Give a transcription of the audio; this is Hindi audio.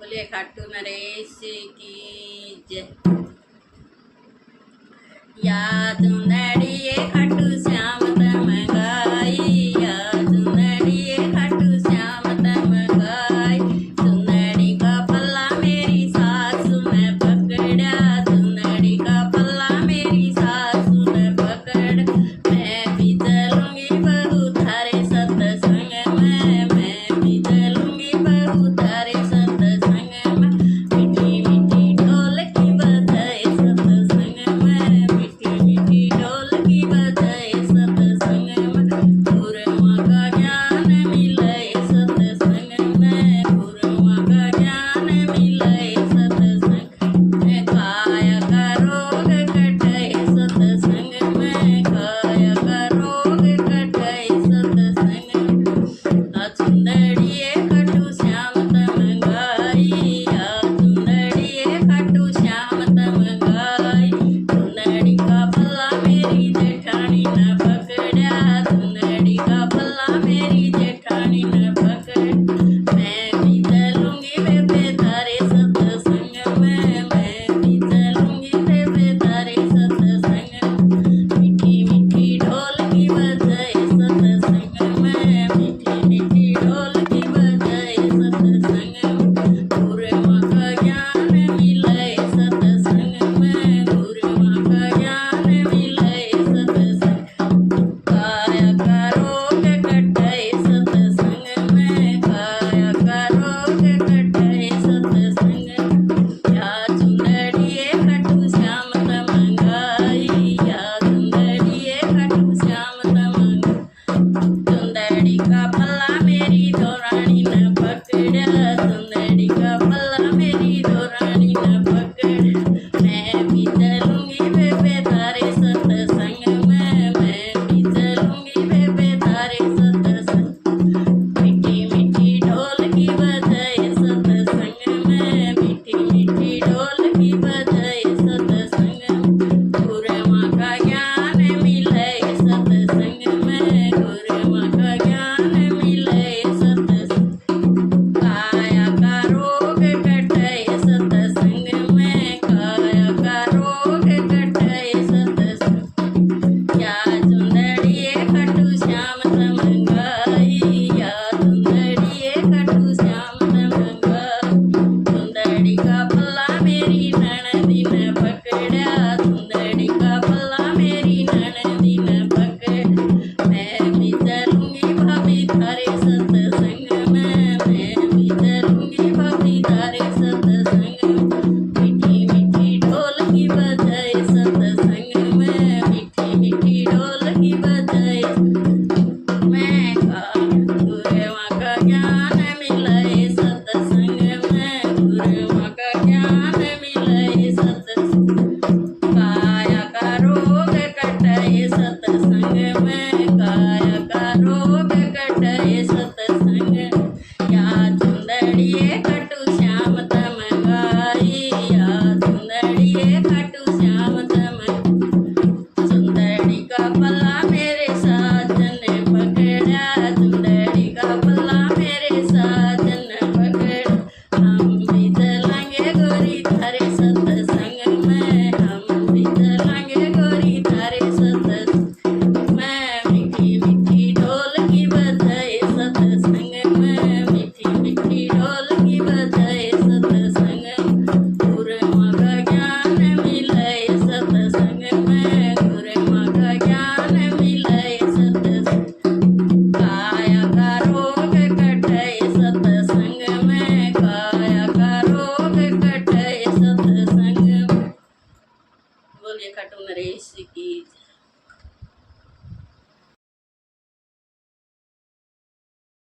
बोलिए खाटू नरेश की जय। याद नड़िए खाटू श्याम तम गाई, याद नड़िए खाटू श्याम तम गाई। सुनड़ी का पल्ला मेरी सासू ने पकड़ा, सुनड़ी का पल्ला मेरी सासू ने पकड़। मैं भी चलूंगी बहू थारे सत्संग में, मैं भी चलूंगी बहू थारे सत्संग में। मीठी मीठी ढोल की बजाए सत्संग में, मीठी मीठी ढोल की बजाए सत्संग में। गुरुओं का ज्ञान मिले सत्संग में, गुरुओं का ज्ञान मिले सत्संग में। काया का रोग कटे सत्संग में, काया का रोग कटे सत्संग में। सुंदरिये खाटू श्याम तम गाई, सुंदरिये खाटू श्याम तम गाई। सुंदरी का पल्ला मेरी जेठानी न पकड़ा, सुंदरी का पल्ला मेरी जेठानी न पकड़। मैं भी चलूंगी बेबे तारे सत्संग में, मैं भी चलूंगी बेबे तारे सत्संग में। मीठी मीठी ढोल की बजाए सत्संग में, मीठी मीठी ढोल की बजाए सत्संग में। गुरुओं का ज्ञान मिले सत्संग में, गुरुओं का ज्ञान मिले सत्संग। काया का रोग कटे सत्संग में, काया का रोग कटे सत्संग में। या सुंदरिये खाटू श्याम तम गाई, या सुंदरिये खाटू श्याम तम गाई। सुंदरी का पल्ला मेरी दौरानी न पकड़ा, सुंदरी का पल्ला मेरी दौरानी न पकड़। मैं भी चलूंगी बेबे तारे सत्संग में, मैं भी चलूंगी बेबे तारे सत्संग। मीठी मीठी ढोल की बजाए सत्संग में, मीठी मीठी ढोल की बजाए सत्संग में। गुरुओं का ज्ञान मिले सत्संग में, गुरुओं का ज्ञान मिले सत्संग। काया का रोग कटे सत्संग में, काया का रोग कटे सत्संग। या सुंदरिये खाटू श्याम तम गाई, या सुंदरिये खाटू श्याम तम गाई। सुंदरी का पल्ला मेरी ननदी ने पकड़ा, सुंदरी का पल्ला मेरी ननदी ने पकड़। मैं भी चलूंगी भाभी थारे सत्संग में, मैं भी चलूंगी भाभी थारे सत्संग में। मीठी मीठी ढोल की बजाए सत्संग में, मीठी मीठी ढोल की बजाए। मैं गुरुओं का ज्ञान मिले सत्संग में, गुरुओं का ज्ञान मिले सत्संग। काया का रोग कटे सत्संग में, काया का रोग कटे सत्संग। या सुंदरिये खाटू श्याम तम गाई, या सुंदरिये खाटू श्याम तम। सुंदरी का पल्ला मेरे साजन ने पकड़ा, सुंदरी का पल्ला मेरे साजन ने पकड़। हम भी चलेंगे गोरी थारे सत्संग में, हम भी चलेंगे गोरी थारे सत्संग में। मीठी मीठी ढोल की बजाए सत्संग में, मीठी मीठी ढोल की बजाए सत्संग में। गुरुओं का ज्ञान मिले सत्संग में, गुरुओं का ज्ञान मिले सत्संग। काया का रोग कटे सत्संग में, काया का रोग कटे सत्संग में। बोलिए खाटू नरेश की जय।